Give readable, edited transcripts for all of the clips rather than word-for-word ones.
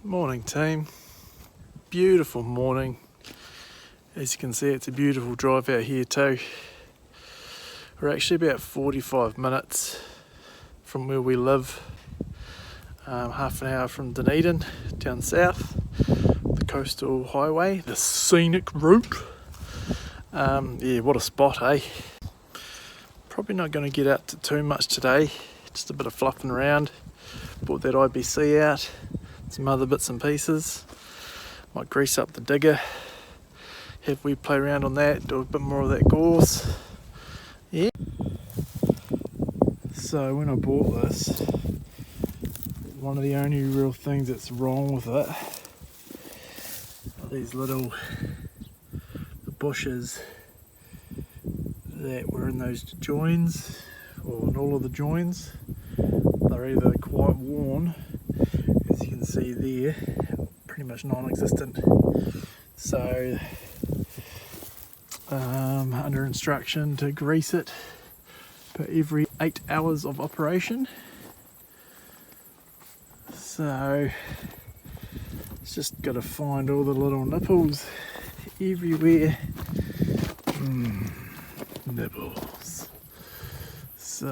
Morning team, beautiful morning. As you can see, it's a beautiful drive out here too. We're actually about 45 minutes from where we live, half an hour from Dunedin down south, the coastal highway, the scenic route. Yeah, what a spot, eh? Probably not going to get out to too much today, just a bit of fluffing around. Brought that IBC out, some other bits and pieces. Might grease up the digger, have we play around on that, do a bit more of that gorse. Yeah. So when I bought this, one of the only real things that's wrong with it are these little bushes that were in those joins, or in all of the joins. They're either quite worn, as you can see there, pretty much non-existent. So under instruction to grease it per every 8 hours of operation. So it's just got to find all the little nipples everywhere. Nibbles. So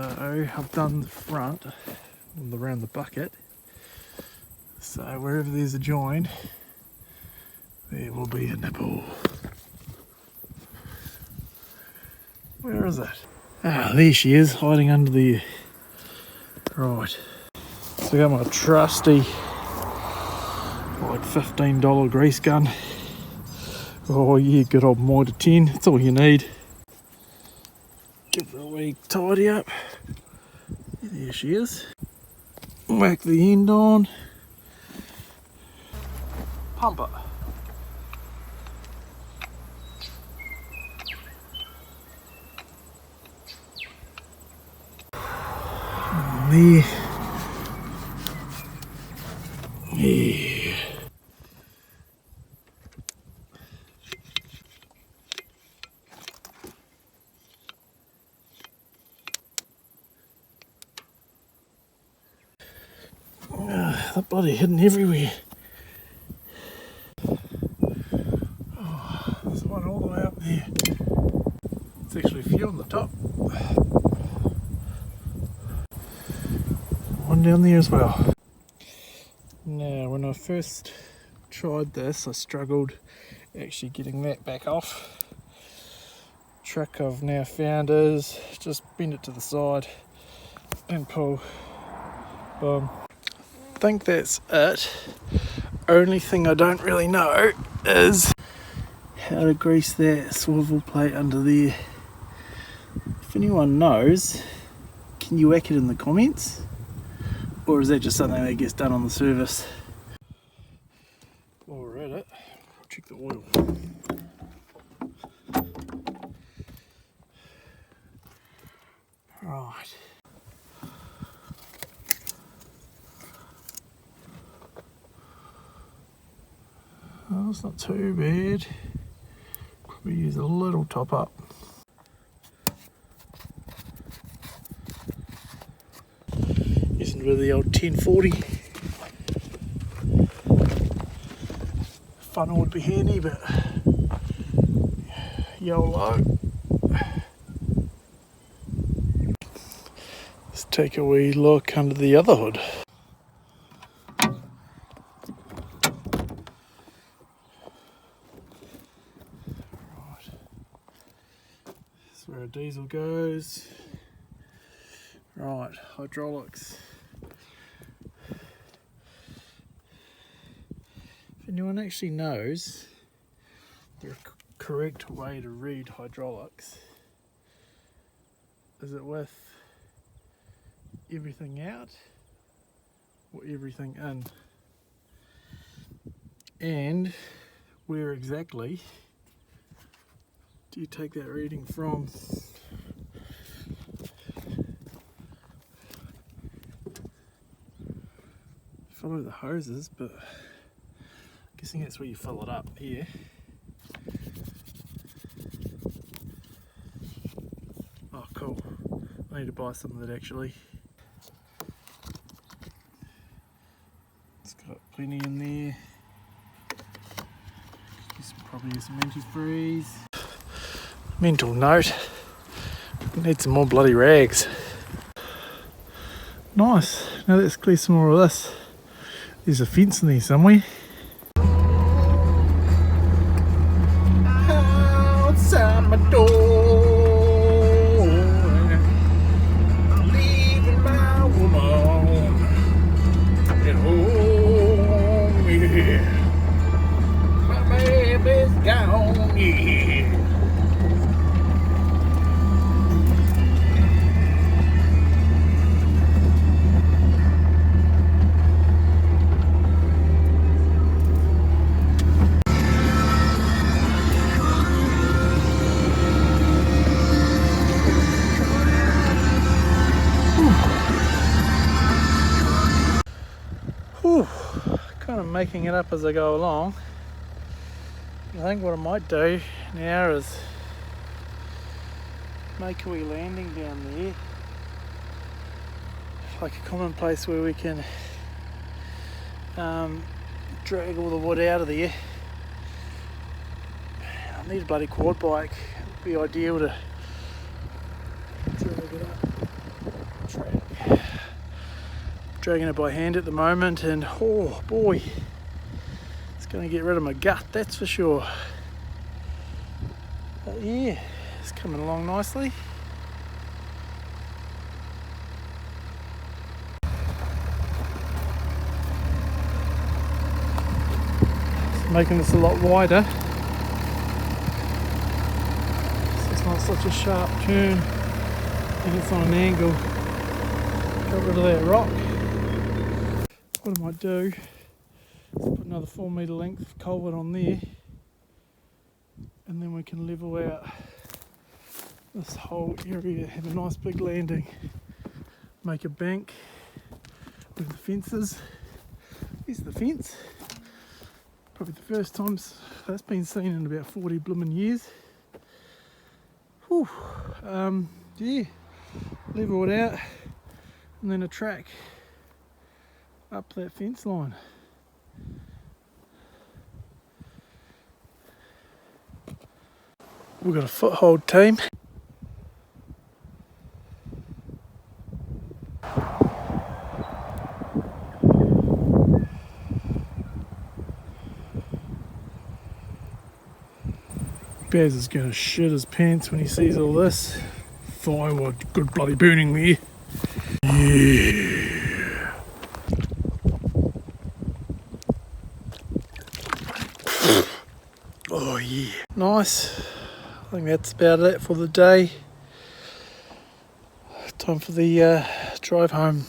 I've done the front around the bucket, so wherever there's a join there will be a nipple. Where is it? Ah, there she is, hiding under there. Right, so I got my trusty like $15 grease gun. Oh yeah, good old Mitre 10, that's all you need. Give her a wee tidy up. There she is. Whack the end on. Pump it. And there. Yeah. That bloody hidden everywhere. Oh, there's one all the way up there. It's actually a few on the top. One down there as well. Now, when I first tried this, I struggled actually getting that back off. Trick I've now found is just bend it to the side and pull. Boom. I think that's it. Only thing I don't really know is how to grease that swivel plate under there. If anyone knows, can you whack it in the comments? Or is that just something that gets done on the service? While we're at it, check the oil. Right. Oh, it's not too bad. Probably use a little top up. Using with the old 1040. Funnel would be handy, but YOLO. Let's take a wee look under the other hood. Where a diesel goes. Right, hydraulics. If anyone actually knows the correct way to read hydraulics, is it with everything out or everything in? And where exactly do you take that reading from? Follow the hoses, but I'm guessing that's where you fill it up here. Oh cool, I need to buy some of that actually. It's got plenty in there. Probably some antifreeze. Mental note, need some more bloody rags. Nice, now let's clear some more of this. There's a fence in there somewhere. Outside my door, I'm leaving my woman at home, yeah. My baby's gone, yeah. Whew. Kind of making it up as I go along. I think what I might do now is make a wee landing down there, like a common place where we can drag all the wood out of there. I need a bloody quad bike. It'd be ideal to drag it up. Dragging it by hand at the moment, and oh boy, it's going to get rid of my gut, that's for sure. But yeah, it's coming along nicely. It's making this a lot wider, so it's not such a sharp turn and it's on an angle. Got rid of that rock. What I might do is put another 4 metre length of culvert on there, and then we can level out this whole area, have a nice big landing, make a bank with the fences. Here's the fence. Probably the first time that's been seen in about 40 blooming years. Whew. Yeah, level it out and then a track up that fence line. We've got a foothold team. Baz is going to shit his pants when he sees all this. Firewood, good bloody burning there. Yeah. Oh yeah. Nice. I think that's about it for the day. Time for the drive home.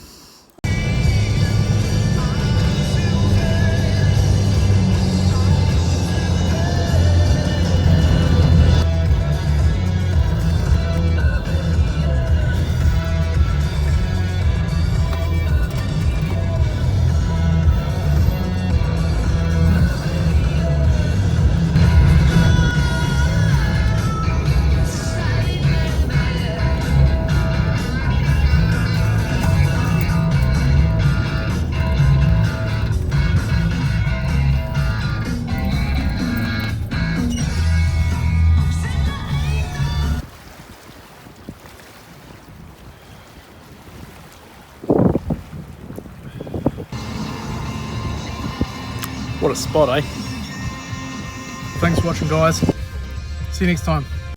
What a spot, eh? Thanks for watching, guys. See you next time.